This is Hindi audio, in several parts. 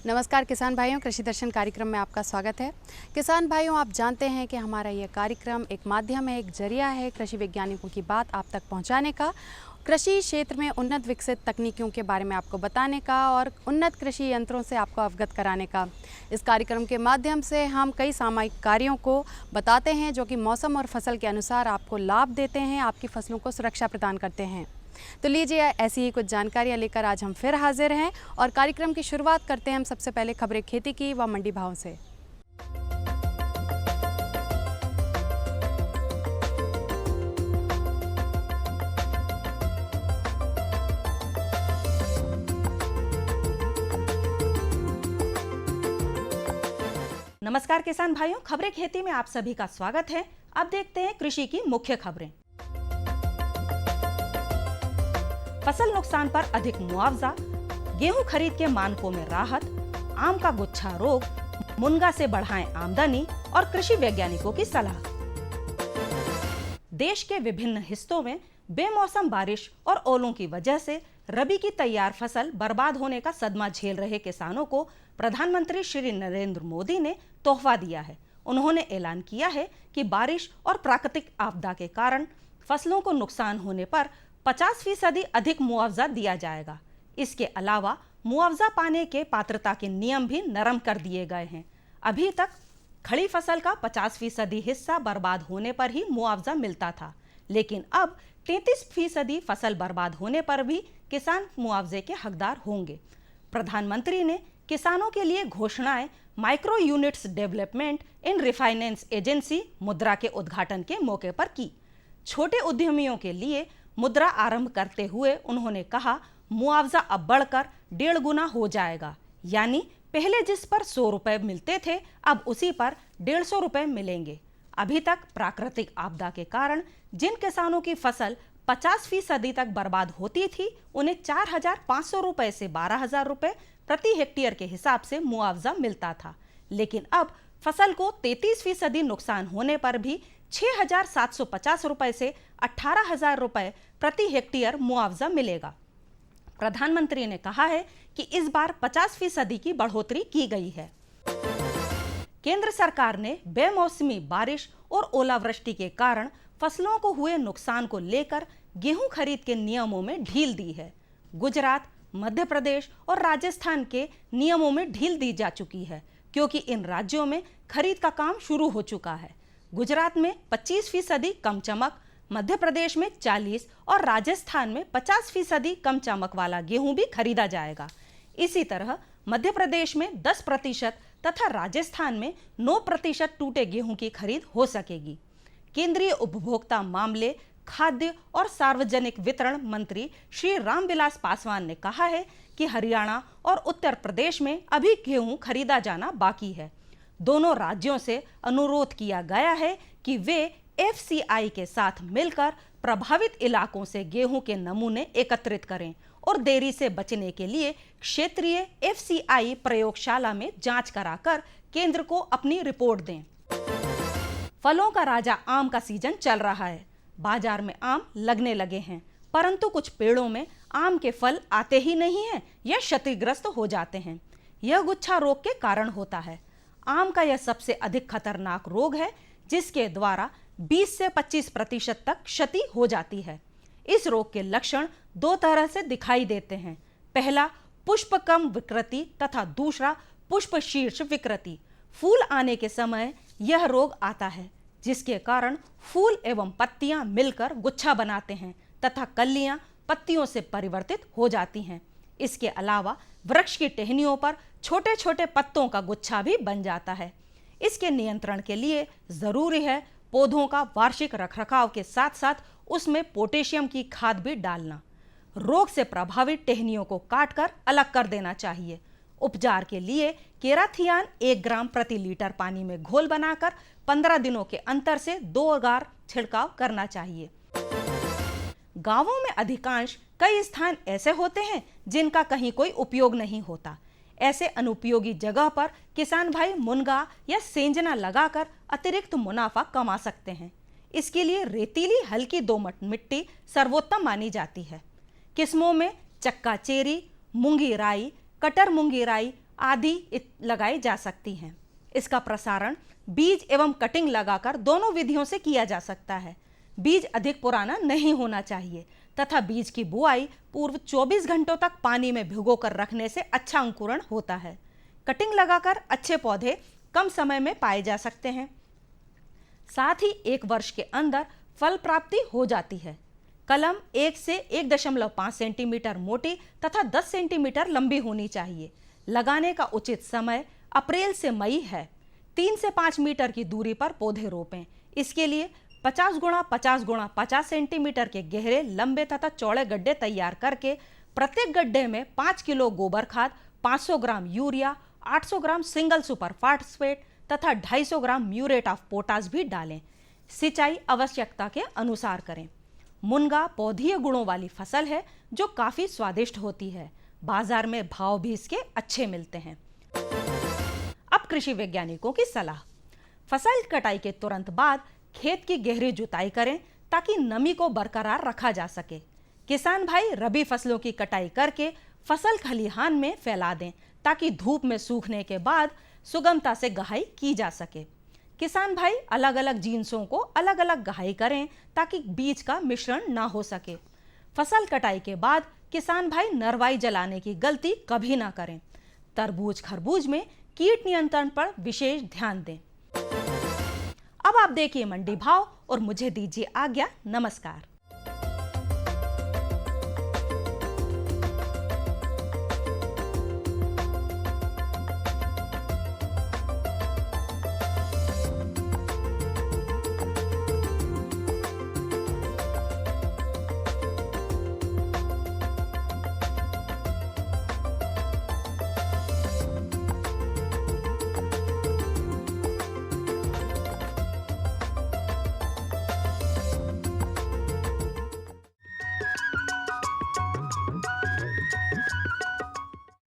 नमस्कार किसान भाइयों, कृषि दर्शन कार्यक्रम में आपका स्वागत है। किसान भाइयों, आप जानते हैं कि हमारा ये कार्यक्रम एक माध्यम है, एक जरिया है कृषि वैज्ञानिकों की बात आप तक पहुंचाने का, कृषि क्षेत्र में उन्नत विकसित तकनीकों के बारे में आपको बताने का और उन्नत कृषि यंत्रों से आपको अवगत कराने का। इस कार्यक्रम के माध्यम से हम कई सामयिक कार्यों को बताते हैं जो कि मौसम और फसल के अनुसार आपको लाभ देते हैं, आपकी फसलों को सुरक्षा प्रदान करते हैं। तो लीजिए, ऐसी ही कुछ जानकारियाँ लेकर आज हम फिर हाजिर हैं और कार्यक्रम की शुरुआत करते हैं हम सबसे पहले खबरें खेती की व मंडी भाव से। नमस्कार किसान भाइयों, खबरें खेती में आप सभी का स्वागत है। अब देखते हैं कृषि की मुख्य खबरें। फसल नुकसान पर अधिक मुआवजा, गेहूं खरीद के मानकों में राहत, आम का गुच्छा रोग, मुनगा से बढ़ाएं आमदनी और कृषि वैज्ञानिकों की सलाह। देश के विभिन्न हिस्सों में बेमौसम बारिश और ओलों की वजह से रबी की तैयार फसल बर्बाद होने का सदमा झेल रहे किसानों को प्रधानमंत्री श्री नरेंद्र मोदी ने तोहफा दिया है। उन्होंने ऐलान किया है कि बारिश और प्राकृतिक आपदा के कारण फसलों को नुकसान होने पर 50% अधिक मुआवजा दिया जाएगा। इसके अलावा मुआवजा पाने के पात्रता के नियम भी नरम कर दिए गए हैं। अभी तक खड़ी फसल का 50% हिस्सा बर्बाद होने पर ही मुआवजा मिलता था, लेकिन अब 33% फसल बर्बाद होने पर भी किसान मुआवजे के हकदार होंगे। प्रधानमंत्री ने किसानों के लिए घोषणाएं micro units development in refinance agency मुद्रा के उद्घाटन के मौके पर की। छोटे उद्यमियों के लिए मुद्रा आरंभ करते हुए उन्होंने कहा, मुआवजा अब बढ़कर 1.5 गुना हो जाएगा, यानी पहले जिस पर 100 रुपए मिलते थे अब उसी पर 150 रुपए मिलेंगे। अभी तक प्राकृतिक आपदा के कारण जिन किसानों की फसल 50% तक बर्बाद होती थी, उन्हें 4,500 रुपए से 12,000 रुपए प्रति हेक्टेयर के हिसाब से मुआवजा मिलता था, लेकिन अब फसल को 33% नुकसान होने पर भी 6,750 रुपए से 18,000 रुपए प्रति हेक्टेयर मुआवजा मिलेगा। प्रधानमंत्री ने कहा है कि इस बार 50% की बढ़ोतरी की गई है। केंद्र सरकार ने बेमौसमी बारिश और ओलावृष्टि के कारण फसलों को हुए नुकसान को लेकर गेहूं खरीद के नियमों में ढील दी है। गुजरात, मध्य प्रदेश और राजस्थान के नियमों में ढील दी जा चुकी है, क्योंकि इन राज्यों में खरीद का काम शुरू हो चुका है। गुजरात में 25% कम चमक, मध्य प्रदेश में 40% और राजस्थान में 50% कम चमक वाला गेहूं भी खरीदा जाएगा। इसी तरह मध्य प्रदेश में 10% तथा राजस्थान में 9% टूटे गेहूं की खरीद हो सकेगी। केंद्रीय उपभोक्ता मामले, खाद्य और सार्वजनिक वितरण मंत्री श्री रामविलास पासवान ने कहा है कि हरियाणा और उत्तर प्रदेश में अभी गेहूं खरीदा जाना बाकी है। दोनों राज्यों से अनुरोध किया गया है कि वे एफसीआई के साथ मिलकर प्रभावित इलाकों से गेहूं के नमूने एकत्रित करें और देरी से बचने के लिए क्षेत्रीय एफसीआई प्रयोगशाला में जांच कराकर केंद्र को अपनी रिपोर्ट दें। फलों का राजा आम का सीजन चल रहा है। बाजार में आम लगने लगे हैं, परंतु कुछ पेड़ों में आम के फल आते ही नहीं हैं या क्षतिग्रस्त हो जाते हैं। यह गुच्छा रोग के कारण होता है। आम का यह सबसे अधिक खतरनाक रोग है, जिसके द्वारा 20 से 25% तक क्षति हो जाती है। इस रोग के लक्षण 2 तरह से दिखाई देते हैं। पहला पुष्प कम विकृति तथा दूसरा पुष्प शीर्ष विकृति। फूल आने के समय यह रोग आता है, जिसके कारण फूल एवं पत्तियां मिलकर गुच्छा बनाते हैं तथा कलियां पत्तियों से परिवर्तित हो जाती हैं। इसके अलावा वृक्ष की टहनियों पर छोटे छोटे पत्तों का गुच्छा भी बन जाता है। इसके नियंत्रण के लिए जरूरी है पौधों का वार्षिक रखरखाव के साथ साथ उसमें पोटेशियम की खाद भी डालना। रोग से प्रभावित टहनियों को काटकर अलग कर देना चाहिए। उपचार के लिए केराथियान 1 ग्राम प्रति लीटर पानी में घोल बनाकर 15 दिनों के अंतर से 2 बार छिड़काव करना चाहिए। गांवों में अधिकांश कई स्थान ऐसे होते हैं जिनका कहीं कोई उपयोग नहीं होता। ऐसे अनुपयोगी जगह पर किसान भाई मुनगा या सेंजना लगाकर अतिरिक्त मुनाफा कमा सकते हैं। इसके लिए रेतीली हल्की दोमट मिट्टी सर्वोत्तम मानी जाती है। किस्मों में चक्का चेरी, मूंगी राई, कटर मूंगी राई, आदि लगाई जा सकती हैं। इसका प्रसारण बीज एवं कटिंग लगाकर दोनों विधियों से किया जा सकता है। बीज अधिक पुराना नहीं होना चाहिए तथा बीज की बुआई पूर्व 24 घंटों तक पानी में भिगोकर रखने से अच्छा अंकुरण होता है। कटिंग लगाकर अच्छे पौधे कम समय में पाए जा सकते हैं। साथ ही 1 वर्ष के अंदर फल प्राप्ति हो जाती है। कलम 1 से 1.5 सेंटीमीटर मोटी तथा 10 सेंटीमीटर लंबी होनी चाहिए। लगाने का उचित समय अप्रैल से मई है। 3 से 5 मीटर की दूरी पर पौधे रोपें। इसके लिए 50 गुणा 50 गुणा 50 सेंटीमीटर के गहरे, लंबे तथा चौड़े गड्ढे तैयार करके प्रत्येक गड्ढे में 5 किलो गोबर खाद, 500 ग्राम यूरिया, 800 ग्राम सिंगल सुपर फास्फेट तथा 250 ग्राम म्यूरेट ऑफ पोटाश भी डालें। सिंचाई आवश्यकता के अनुसार करें। मुनगा पौधीय गुणों वाली फसल है जो काफी स्वादिष्ट होती है। बाजार में भाव भी इसके अच्छे मिलते हैं। अब कृषि वैज्ञानिकों की सलाह। फसल कटाई के तुरंत बाद खेत की गहरी जुताई करें ताकि नमी को बरकरार रखा जा सके। किसान भाई रबी फसलों की कटाई करके फसल खलिहान में फैला दें ताकि धूप में सूखने के बाद सुगमता से गहाई की जा सके। किसान भाई अलग अलग जींसों को अलग अलग गहाई करें ताकि बीज का मिश्रण ना हो सके। फसल कटाई के बाद किसान भाई नरवाई जलाने की गलती कभी ना करें। तरबूज खरबूज में कीट नियंत्रण पर विशेष ध्यान दें। अब आप देखिए मंडी भाव और मुझे दीजिए आज्ञा। नमस्कार।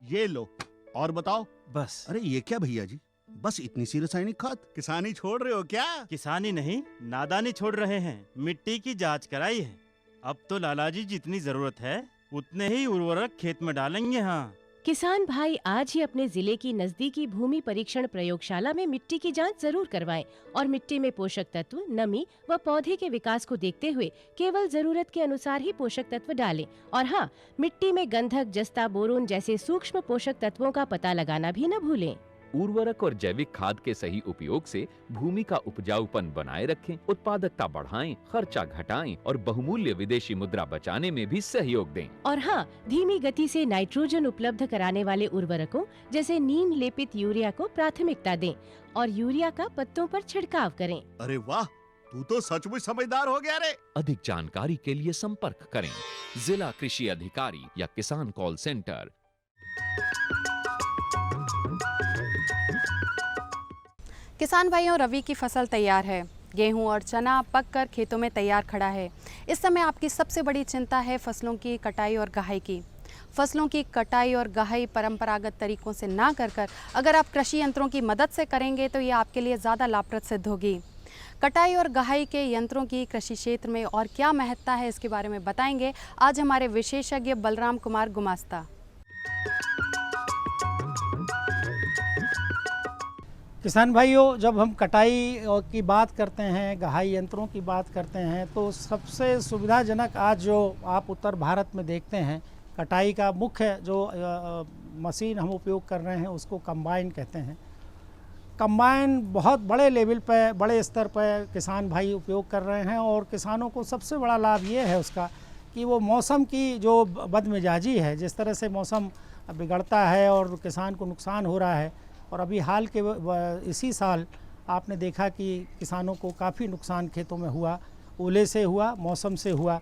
ये लो और बताओ। बस। अरे ये क्या भैया जी, बस इतनी सी रासायनिक खाद? किसानी छोड़ रहे हो क्या? किसानी नहीं, नादानी छोड़ रहे हैं। मिट्टी की जांच कराई है। अब तो लालाजी जितनी जरूरत है उतने ही उर्वरक खेत में डालेंगे। हाँ, किसान भाई आज ही अपने जिले की नजदीकी भूमि परीक्षण प्रयोगशाला में मिट्टी की जांच जरूर करवाएं और मिट्टी में पोषक तत्व, नमी व पौधे के विकास को देखते हुए केवल जरूरत के अनुसार ही पोषक तत्व डालें। और हाँ, मिट्टी में गंधक, जस्ता, बोरोन जैसे सूक्ष्म पोषक तत्वों का पता लगाना भी न भूलें। उर्वरक और जैविक खाद के सही उपयोग से भूमि का उपजाऊपन बनाए रखें, उत्पादकता बढ़ाएं, खर्चा घटाएं और बहुमूल्य विदेशी मुद्रा बचाने में भी सहयोग दें। और हाँ, धीमी गति से नाइट्रोजन उपलब्ध कराने वाले उर्वरकों जैसे नीम लेपित यूरिया को प्राथमिकता दें और यूरिया का पत्तों पर छिड़काव करें। अरे वाह, तू तो सचमुच समझदार हो गया रे। अधिक जानकारी के लिए संपर्क करें जिला कृषि अधिकारी या किसान कॉल सेंटर। किसान भाइयों, रबी की फसल तैयार है। गेहूं और चना पककर खेतों में तैयार खड़ा है। इस समय आपकी सबसे बड़ी चिंता है फसलों की कटाई और गहाई की। फसलों की कटाई और गहाई परंपरागत तरीकों से ना कर अगर आप कृषि यंत्रों की मदद से करेंगे तो ये आपके लिए ज़्यादा लाभप्रद सिद्ध होगी। कटाई और गहाई के यंत्रों की कृषि क्षेत्र में और क्या महत्ता है, इसके बारे में बताएंगे आज हमारे विशेषज्ञ बलराम कुमार गुमास्ता। किसान भाइयों, जब हम कटाई की बात करते हैं, गहाई यंत्रों की बात करते हैं, तो सबसे सुविधाजनक आज जो आप उत्तर भारत में देखते हैं, कटाई का मुख्य जो मशीन हम उपयोग कर रहे हैं उसको कंबाइन कहते हैं। कंबाइन बहुत बड़े लेवल पर, बड़े स्तर पर किसान भाई उपयोग कर रहे हैं और किसानों को सबसे बड़ा लाभ ये है उसका कि वो मौसम की जो बदमिजाजी है, जिस तरह से मौसम बिगड़ता है और किसान को नुकसान हो रहा है, और अभी हाल के इसी साल आपने देखा कि किसानों को काफ़ी नुकसान खेतों में हुआ, ओले से हुआ, मौसम से हुआ,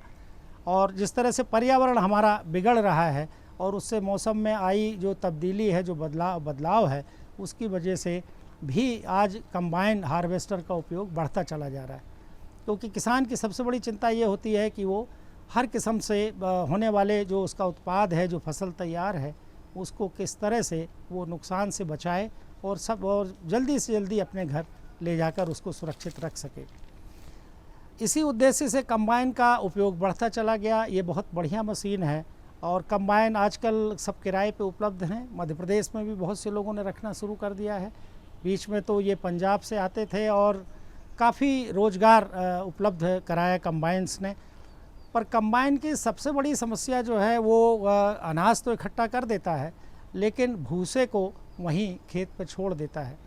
और जिस तरह से पर्यावरण हमारा बिगड़ रहा है और उससे मौसम में आई जो तब्दीली है, जो बदलाव है, उसकी वजह से भी आज कंबाइन हार्वेस्टर का उपयोग बढ़ता चला जा रहा है। क्योंकि किसान की सबसे बड़ी चिंता ये होती है कि वो हर किस्म से होने वाले जो उसका उत्पाद है, जो फसल तैयार है, उसको किस तरह से वो नुकसान से बचाए और जल्दी से जल्दी अपने घर ले जाकर उसको सुरक्षित रख सके। इसी उद्देश्य से कंबाइन का उपयोग बढ़ता चला गया। ये बहुत बढ़िया मशीन है और कंबाइन आजकल सब किराए पे उपलब्ध हैं। मध्य प्रदेश में भी बहुत से लोगों ने रखना शुरू कर दिया है। बीच में तो ये पंजाब से आते थे और काफ़ी रोज़गार उपलब्ध कराया कंबाइंस ने। पर कंबाइन की सबसे बड़ी समस्या जो है वो अनाज तो इकट्ठा कर देता है, लेकिन भूसे को वहीं खेत पर छोड़ देता है।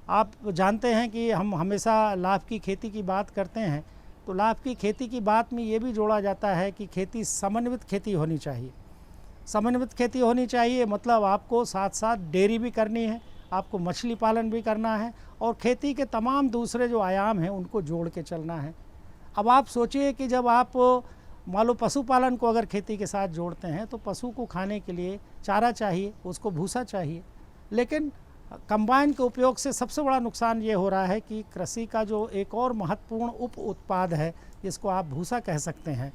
आप जानते हैं कि हम हमेशा लाभ की खेती की बात करते हैं, तो लाभ की खेती की बात में ये भी जोड़ा जाता है कि खेती समन्वित खेती होनी चाहिए। समन्वित खेती होनी चाहिए मतलब आपको साथ साथ डेयरी भी करनी है, आपको मछली पालन भी करना है और खेती के तमाम दूसरे जो आयाम हैं उनको जोड़ के चलना है। अब आप सोचिए कि जब आप मान लो पशुपालन को अगर खेती के साथ जोड़ते हैं तो पशु को खाने के लिए चारा चाहिए, उसको भूसा चाहिए। लेकिन कंबाइन के उपयोग से सबसे बड़ा नुकसान ये हो रहा है कि कृषि का जो एक और महत्वपूर्ण उप उत्पाद है, जिसको आप भूसा कह सकते हैं,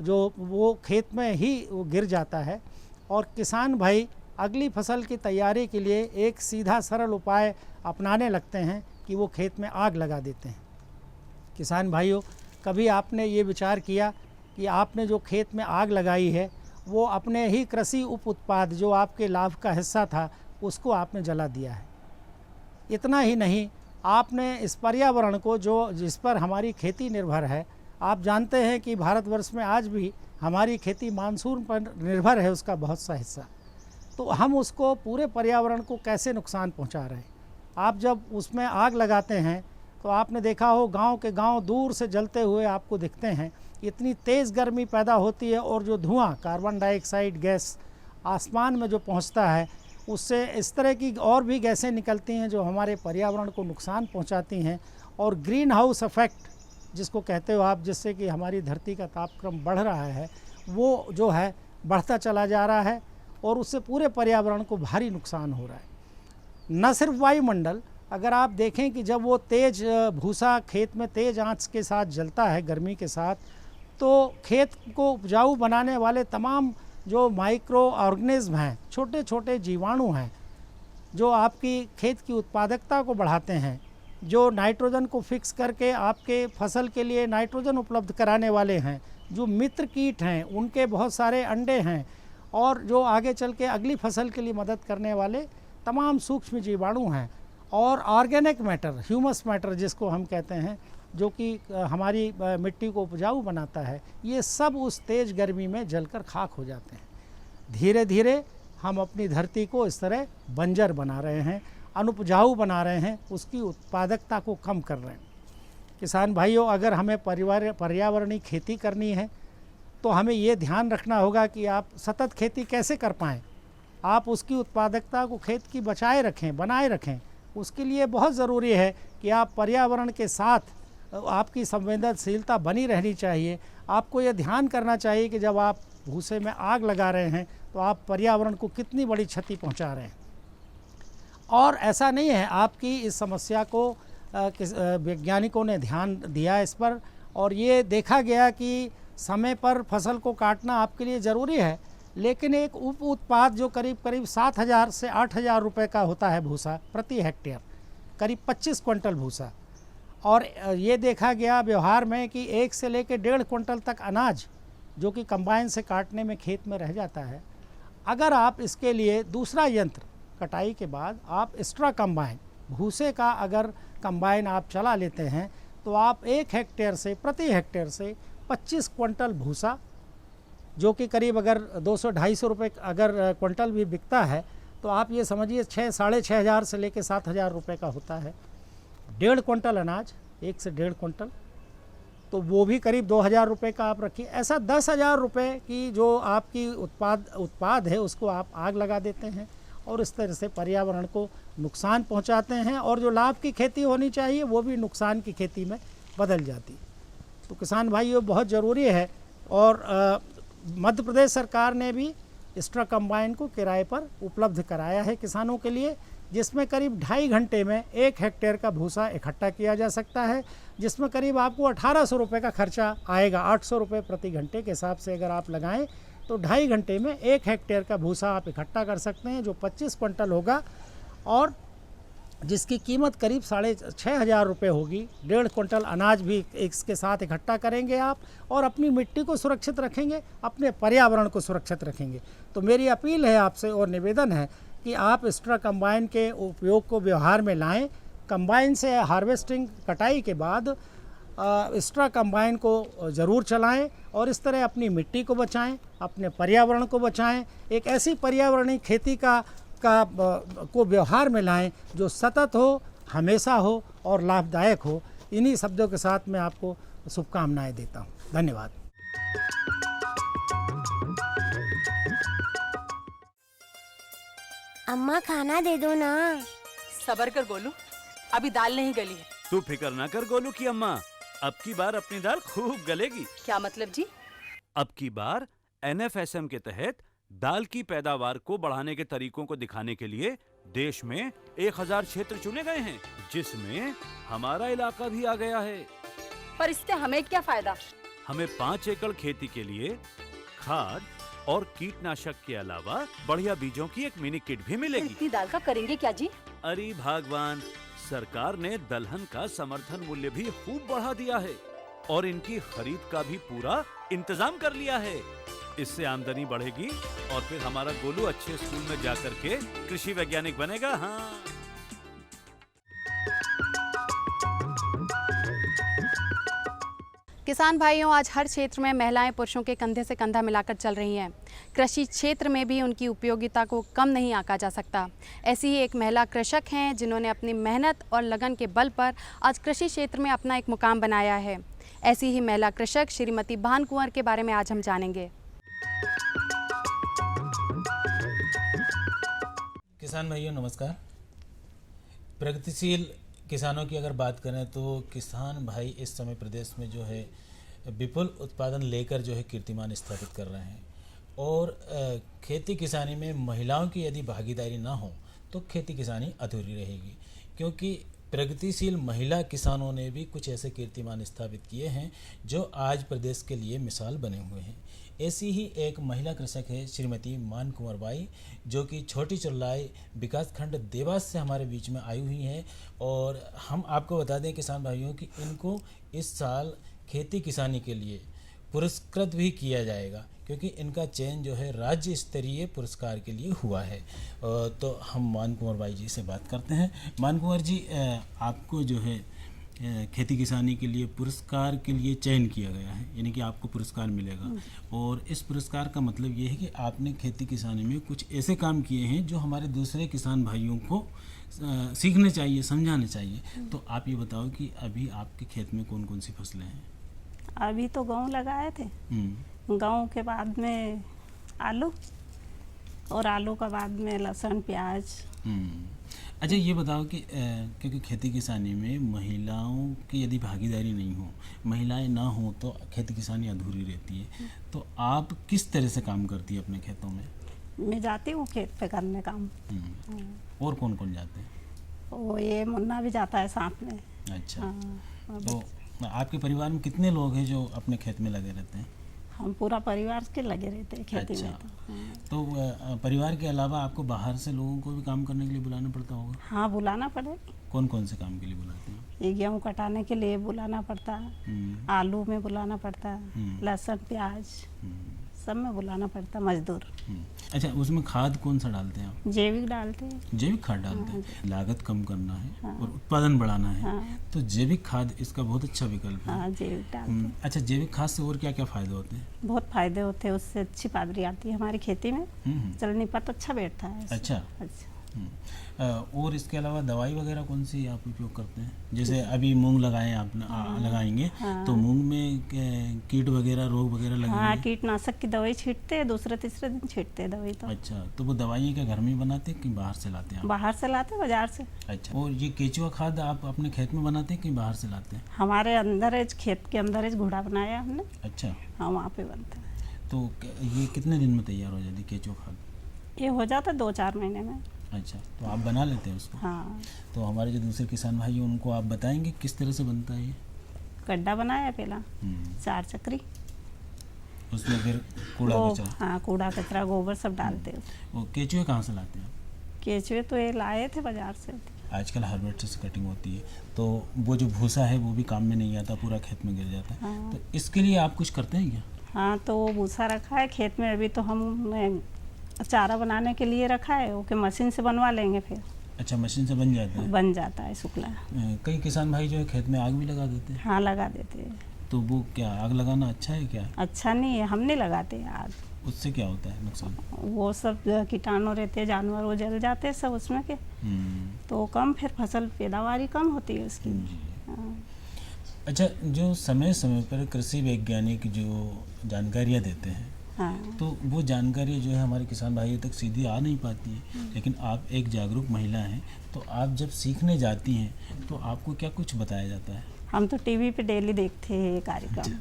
जो वो खेत में ही वो गिर जाता है और किसान भाई अगली फसल की तैयारी के लिए एक सीधा सरल उपाय अपनाने लगते हैं कि वो खेत में आग लगा देते हैं। किसान भाइयों, कभी आपने ये विचार किया कि आपने जो खेत में आग लगाई है वो अपने ही कृषि उप उत्पाद जो आपके लाभ का हिस्सा था उसको आपने जला दिया है। इतना ही नहीं, आपने इस पर्यावरण को जो जिस पर हमारी खेती निर्भर है, आप जानते हैं कि भारतवर्ष में आज भी हमारी खेती मानसून पर निर्भर है, उसका बहुत सा हिस्सा, तो हम उसको पूरे पर्यावरण को कैसे नुकसान पहुंचा रहे हैं। आप जब उसमें आग लगाते हैं तो आपने देखा हो गांव के गांव दूर से जलते हुए आपको दिखते हैं। इतनी तेज़ गर्मी पैदा होती है और जो धुआं कार्बन डाइऑक्साइड गैस आसमान में जो पहुंचता है उससे इस तरह की और भी गैसें निकलती हैं जो हमारे पर्यावरण को नुकसान पहुंचाती हैं। और ग्रीन हाउस इफेक्ट जिसको कहते हो आप, जिससे कि हमारी धरती का तापक्रम बढ़ रहा है, वो जो है बढ़ता चला जा रहा है और उससे पूरे पर्यावरण को भारी नुकसान हो रहा है। न सिर्फ वायुमंडल, अगर आप देखें कि जब वो तेज़ भूसा खेत में तेज़ आंच के साथ जलता है गर्मी के साथ, तो खेत को उपजाऊ बनाने वाले तमाम जो माइक्रो ऑर्गेनिज्म हैं, छोटे छोटे जीवाणु हैं, जो आपकी खेत की उत्पादकता को बढ़ाते हैं, जो नाइट्रोजन को फिक्स करके आपके फसल के लिए नाइट्रोजन उपलब्ध कराने वाले हैं, जो मित्र कीट हैं उनके बहुत सारे अंडे हैं और जो आगे चल के अगली फसल के लिए मदद करने वाले तमाम सूक्ष्म जीवाणु हैं, और ऑर्गेनिक मैटर, ह्यूमस मैटर जिसको हम कहते हैं, जो कि हमारी मिट्टी को उपजाऊ बनाता है, ये सब उस तेज़ गर्मी में जलकर खाक हो जाते हैं। धीरे धीरे हम अपनी धरती को इस तरह बंजर बना रहे हैं, अनुपजाऊ बना रहे हैं, उसकी उत्पादकता को कम कर रहे हैं। किसान भाइयों, अगर हमें पर्यावरणीय खेती करनी है तो हमें ये ध्यान रखना होगा कि आप सतत खेती कैसे कर पाएँ, आप उसकी उत्पादकता को खेत की बचाए रखें, बनाए रखें। उसके लिए बहुत ज़रूरी है कि आप पर्यावरण के साथ आपकी संवेदनशीलता बनी रहनी चाहिए। आपको ये ध्यान करना चाहिए कि जब आप भूसे में आग लगा रहे हैं तो आप पर्यावरण को कितनी बड़ी क्षति पहुंचा रहे हैं। और ऐसा नहीं है, आपकी इस समस्या को वैज्ञानिकों ने ध्यान दिया इस पर, और ये देखा गया कि समय पर फसल को काटना आपके लिए ज़रूरी है, लेकिन एक उप उत्पाद जो करीब करीब 7,000 से 8,000 रुपये का होता है भूसा प्रति हेक्टेयर, करीब 25 क्विंटल भूसा, और ये देखा गया व्यवहार में कि 1 से लेकर 1.5 क्विंटल तक अनाज जो कि कंबाइन से काटने में खेत में रह जाता है। अगर आप इसके लिए दूसरा यंत्र कटाई के बाद आप एक्स्ट्रा कंबाइन भूसे का अगर कंबाइन आप चला लेते हैं तो आप 1 हेक्टेयर से प्रति हेक्टेयर से 25 क्विंटल भूसा, जो कि करीब अगर 200-250 रुपये अगर क्विंटल भी बिकता है तो आप ये समझिए 6,500 से लेकर 7,000 रुपये का होता है। 1.5 क्विंटल अनाज, 1 से 1.5 क्विंटल, तो वो भी करीब 2,000 रुपये का आप रखिए। ऐसा 10,000 रुपये की जो आपकी उत्पाद है उसको आप आग लगा देते हैं और इस तरह से पर्यावरण को नुकसान पहुंचाते हैं, और जो लाभ की खेती होनी चाहिए वो भी नुकसान की खेती में बदल जाती। तो किसान भाइयों, बहुत ज़रूरी है। और मध्य प्रदेश सरकार ने भी एक्स्ट्रा कंबाइन को किराए पर उपलब्ध कराया है किसानों के लिए, जिसमें करीब 2.5 घंटे में 1 हेक्टेयर का भूसा इकट्ठा किया जा सकता है, जिसमें करीब आपको 1,800 रुपये का खर्चा आएगा। 800 रुपये प्रति घंटे के हिसाब से अगर आप लगाएं तो 2.5 घंटे में 1 हेक्टेयर का भूसा आप इकट्ठा कर सकते हैं, जो 25 क्विंटल होगा। और जिसकी कीमत करीब 6,500 रुपये होगी। 1.5 क्विंटल अनाज भी इसके साथ इकट्ठा करेंगे आप, और अपनी मिट्टी को सुरक्षित रखेंगे, अपने पर्यावरण को सुरक्षित रखेंगे। तो मेरी अपील है आपसे और निवेदन है कि आप स्ट्रा कंबाइन के उपयोग को व्यवहार में लाएं। कंबाइन से हार्वेस्टिंग कटाई के बाद स्ट्रा कंबाइन को ज़रूर चलाएं और इस तरह अपनी मिट्टी को बचाएं, अपने पर्यावरण को बचाएं। एक ऐसी पर्यावरणीय खेती को व्यवहार में लाएं जो सतत हो, हमेशा हो और लाभदायक हो। इन्हीं शब्दों के साथ मैं आपको शुभकामनाएं देता हूं। धन्यवाद। अम्मा खाना दे दो ना। सबर कर गोलू, अभी दाल नहीं गली है। तू फिक्र ना कर गोलू की अम्मा, अब की बार अपनी दाल खूब गलेगी। क्या मतलब जी? अब की बार NFSM के तहत दाल की पैदावार को बढ़ाने के तरीकों को दिखाने के लिए देश में 1000 क्षेत्र चुने गए हैं, जिसमें हमारा इलाका भी आ गया है। पर इससे हमें क्या फायदा? हमें 5 एकड़ खेती के लिए खाद और कीटनाशक के अलावा बढ़िया बीजों की एक मिनी किट भी मिलेगी। इतनी दाल का करेंगे क्या जी? अरे भगवान, सरकार ने दलहन का समर्थन मूल्य भी खूब बढ़ा दिया है और इनकी खरीद का भी पूरा इंतजाम कर लिया है। इससे आमदनी बढ़ेगी और फिर हमारा गोलू अच्छे स्कूल में जाकर के कृषि वैज्ञानिक बनेगा। हाँ, किसान भाइयों, आज हर क्षेत्र में महिलाएं पुरुषों के कंधे से कंधा मिलाकर चल रही हैं। कृषि क्षेत्र में भी उनकी उपयोगिता को कम नहीं आंका जा सकता। ऐसी ही एक महिला कृषक हैं जिन्होंने अपनी मेहनत और लगन के बल पर आज कृषि क्षेत्र में अपना एक मुकाम बनाया है। ऐसी ही महिला कृषक श्रीमती भान कुंवर के बारे में आज हम जानेंगे। किसान भाइयों नमस्कार। प्रगतिशील किसानों की अगर बात करें तो किसान भाई इस समय प्रदेश में जो है विपुल उत्पादन लेकर जो है कीर्तिमान स्थापित कर रहे हैं। और खेती किसानी में महिलाओं की यदि भागीदारी ना हो तो खेती किसानी अधूरी रहेगी, क्योंकि प्रगतिशील महिला किसानों ने भी कुछ ऐसे कीर्तिमान स्थापित किए हैं जो आज प्रदेश के लिए मिसाल बने हुए हैं। ऐसी ही एक महिला कृषक है श्रीमती मान कुंवर बाई, जो कि छोटी चुरलाई विकासखंड देवास से हमारे बीच में आई हुई हैं। और हम आपको बता दें किसान भाइयों कि इनको इस साल खेती किसानी के लिए पुरस्कृत भी किया जाएगा, क्योंकि इनका चयन जो है राज्य स्तरीय पुरस्कार के लिए हुआ है। तो हम मान कुंवर बाई जी से बात करते हैं। मान कुंवर जी, आपको जो है खेती किसानी के लिए पुरस्कार के लिए चयन किया गया है, यानी कि आपको पुरस्कार मिलेगा। और इस पुरस्कार का मतलब ये है कि आपने खेती किसानी में कुछ ऐसे काम किए हैं जो हमारे दूसरे किसान भाइयों को सीखने चाहिए, समझाने चाहिए। तो आप ये बताओ कि अभी आपके खेत में कौन कौन सी फसलें हैं? अभी तो गेहूँ लगाए थे, गेहूँ के बाद में आलू, और आलू के बाद में लहसुन प्याज। अच्छा, ये बताओ कि क्योंकि खेती किसानी में महिलाओं की यदि भागीदारी नहीं हो, महिलाएं ना हो तो खेती किसानी अधूरी रहती है। तो आप किस तरह से काम करती है अपने खेतों में? मैं जाती हूँ खेत पे करने काम। और कौन कौन जाते हैं? वो ये मुन्ना भी जाता है साथ में। अच्छा, तो आपके परिवार में कितने लोग हैं जो अपने खेत में लगे रहते हैं? हम पूरा परिवार के लगे रहते हैं खेती में। तो परिवार के अलावा आपको बाहर से लोगों को भी काम करने के लिए बुलाना पड़ता होगा? हाँ, बुलाना पड़ेगा। कौन कौन से काम के लिए बुलाते हैं? ये गेहूँ कटाने के लिए बुलाना पड़ता है, आलू में बुलाना पड़ता है, लहसुन प्याज सब में बुलाना पड़ता है मजदूर। अच्छा, उसमें खाद कौन सा डालते हैं आप? जैविक डालते हैं। जैविक खाद डालते हैं। लागत कम करना है और उत्पादन बढ़ाना है, तो जैविक खाद इसका बहुत अच्छा विकल्प है। जैविक डालते हैं। अच्छा, जैविक खाद से और क्या क्या फायदे होते हैं? बहुत फायदे होते हैं, उससे अच्छी पादरी आती है हमारी खेती में, चलने पर तो अच्छा बैठता है। अच्छा। और इसके अलावा दवाई वगैरह कौन सी आप उपयोग करते हैं? जैसे अभी मूंग लगाए आपने, लगाएंगे तो मूंग में कीट वगैरह, रोग वगैरह लगे? हाँ, कीटनाशक की दवाई छींटते हैं, दूसरे तीसरे दिन छींटते हैं दवाई। तो अच्छा, तो वो दवाई क्या घर में बनाते हैं कि बाहर से लाते हैं? बाहर से लाते हैं, बाजार से। अच्छा, और ये केचुआ खाद आप अपने खेत में बनाते हैं कि बाहर से लाते हैं? हमारे अंदर है, खेत के अंदर है, घोड़ा बनाया हमने। अच्छा। हाँ, वहाँ पे बनता है। तो ये कितने दिन में तैयार हो जाती है केचुआ खाद? ये हो जाता है 2-4 महीने में। अच्छा, तो आप बना लेते हैं उसको? हाँ। तो हमारे जो दूसरे किसान भाई हैं उनको आप बताएंगे किस तरह से बनता है ये? गड्ढा बनाया पहला, 4 चक्री, उसमें फिर कूड़ा कचरा। हाँ, कूड़ा कचरा गोबर सब डालते हैं। वो केचुए कहाँ से लाते हैं? केचुए तो ये लाए थे बाजार से। आजकल हार्वेस्टर से कटिंग होती है, तो वो जो भूसा है वो भी काम में नहीं आता, पूरा खेत में गिर जाता है। हाँ। तो इसके लिए आप कुछ करते हैं क्या? हाँ, तो वो भूसा रखा है खेत में, अभी तो हम चारा बनाने के लिए रखा है, ओके मशीन से बनवा लेंगे फिर। अच्छा, मशीन से बन जाता है? बन जाता है शुक्ला। कई किसान भाई जो है खेत में आग भी लगा देते हैं। हाँ, लगा देते हैं। तो वो क्या आग लगाना अच्छा है क्या? अच्छा नहीं है, हम नहीं लगाते आग। उससे क्या होता है नुकसान? वो सब कीटाणु रहते हैं, जानवर वो जल जाते हैं सब उसमें के, तो कम फिर फसल पैदावारी कम होती है उसकी। हाँ। अच्छा, जो समय समय पर कृषि वैज्ञानिक जो जानकारियाँ देते हैं, हाँ। तो वो जानकारी जो है हमारे किसान भाइयों तक सीधी आ नहीं पाती है, लेकिन आप एक जागरूक महिला हैं, तो आप जब सीखने जाती हैं तो आपको क्या कुछ बताया जाता है? हम तो टीवी पे डेली देखते हैं ये कार्यक्रम।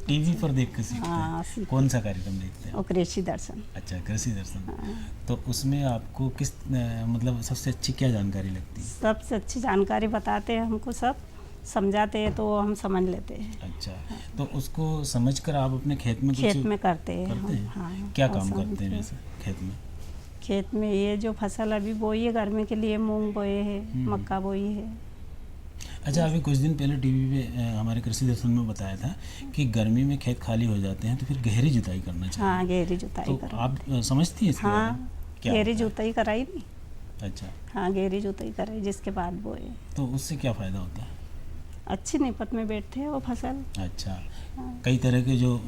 टीवी पर देख कर सीखते हाँ, हैं? कौन सा कार्यक्रम देखते हैं? कृषि दर्शन। अच्छा, कृषि दर्शन। हाँ। तो उसमें आपको किस मतलब सबसे अच्छी क्या जानकारी लगती है? सबसे अच्छी जानकारी बताते हैं हमको, सब समझाते हैं तो हम समझ लेते हैं। अच्छा, तो उसको समझकर आप अपने खेत में खेत में करते हैं हम। हाँ, क्या काम करते हैं वैसे खेत में? खेत में ये जो फसल अभी बोई है गर्मी के लिए, मूंग बोए है, मक्का बोई है। अच्छा, अभी कुछ दिन पहले टीवी पे हमारे कृषि दर्शन में बताया था कि गर्मी में खेत खाली हो जाते हैं तो फिर गहरी जुताई करना चाहिए। हाँ, गहरी जुताई तो आप समझती हैं इसके बारे में? क्या गहरी जुताई कराई थी। अच्छा। हाँ, गहरी जुताई कराई जिसके बाद बोए। तो उससे क्या फ़ायदा होता है? अच्छी निपत में बैठते हैं वो फसल। अच्छा। कई तरह के जो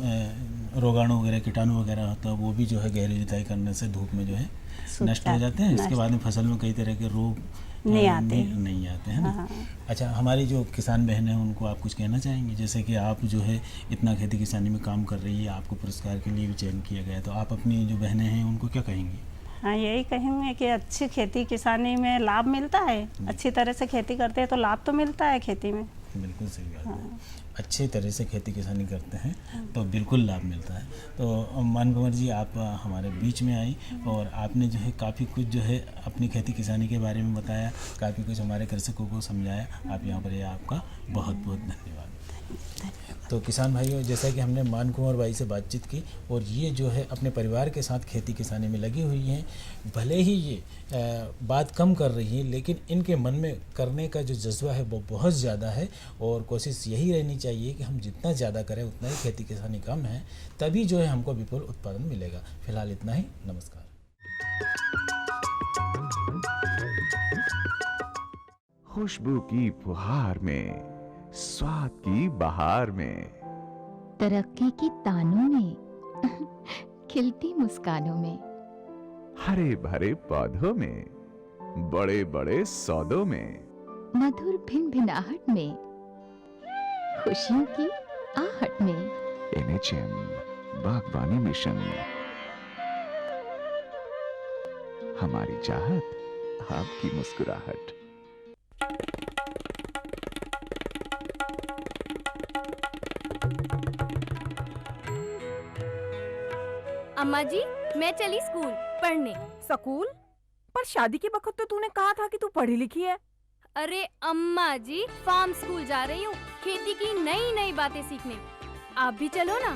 रोगाणु वगैरह, कीटाणु वगैरह होता है वो भी जो है गहरी जुताई करने से धूप में जो है नष्ट हो जाते हैं। इसके बाद में फसल में कई तरह के रोग नहीं आते हैं ना। हाँ। अच्छा, हमारी जो किसान बहनें हैं उनको आप कुछ कहना चाहेंगे? जैसे कि आप जो है इतना खेती किसानी में काम कर रही है, आपको पुरस्कार के लिए भी चयन किया गया, तो आप अपनी जो बहनें हैं उनको क्या कहेंगी? हाँ, यही कहेंगे कि अच्छी खेती किसानी में लाभ मिलता है, अच्छी तरह से खेती करते हैं तो लाभ तो मिलता है खेती में। बिल्कुल सही बात है। अच्छी तरह से खेती किसानी करते हैं तो बिल्कुल लाभ मिलता है। तो मान कुंवर जी, आप हमारे बीच में आई और आपने जो है काफ़ी कुछ जो है अपनी खेती किसानी के बारे में बताया, काफ़ी कुछ हमारे कृषकों को समझाया। आप यहाँ पर ये आपका बहुत बहुत धन्यवाद। तो किसान भाइयों, जैसा कि हमने मान कुंवर बाई से बातचीत की और ये जो है अपने परिवार के साथ खेती किसानी में लगी हुई हैं, भले ही ये बात कम कर रही है लेकिन इनके मन में करने का जो जज्बा है वो बहुत ज़्यादा है और कोशिश यही रहनी चाहिए कि हम जितना ज़्यादा करें उतना ही खेती किसानी कम है, तभी जो है हमको विपुल उत्पादन मिलेगा। फिलहाल इतना ही, नमस्कार। खुशबू की फुहार में, स्वाद की बहार में, तरक्की की तानों में, खिलती मुस्कानों में, हरे भरे पौधों में, बड़े बड़े सौदों में, मधुर भिनभिनाहट में, खुशियों की आहट में। NHM बागवानी मिशन, हमारी चाहत, आपकी मुस्कुराहट। अम्मा जी, मैं चली स्कूल पढ़ने। स्कूल? पर शादी के वक्त तो तूने कहा था कि तू पढ़ी लिखी है। अरे अम्मा जी, फार्म स्कूल जा रही हूँ खेती की नई नई बातें सीखने। आप भी चलो ना।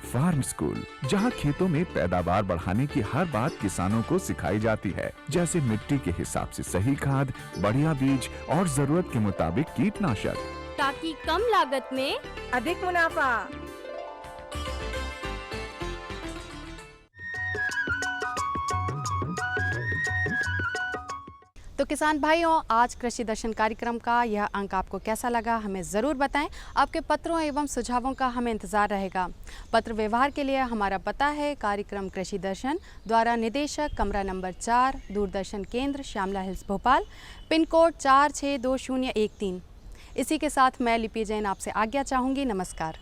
फार्म स्कूल, जहां खेतों में पैदावार बढ़ाने की हर बात किसानों को सिखाई जाती है, जैसे मिट्टी के हिसाब से सही खाद, बढ़िया बीज और जरूरत के मुताबिक कीटनाशक, ताकि कम लागत में अधिक मुनाफा। तो किसान भाइयों, आज कृषि दर्शन कार्यक्रम का यह अंक आपको कैसा लगा हमें ज़रूर बताएं। आपके पत्रों एवं सुझावों का हमें इंतज़ार रहेगा। पत्र व्यवहार के लिए हमारा पता है कार्यक्रम कृषि दर्शन, द्वारा निदेशक, कमरा number 4, Doordarshan Kendra, Shyamla hills, Bhopal, pin code 462013। इसी के साथ मैं लिपि जैन आपसे आज्ञा चाहूँगी। नमस्कार।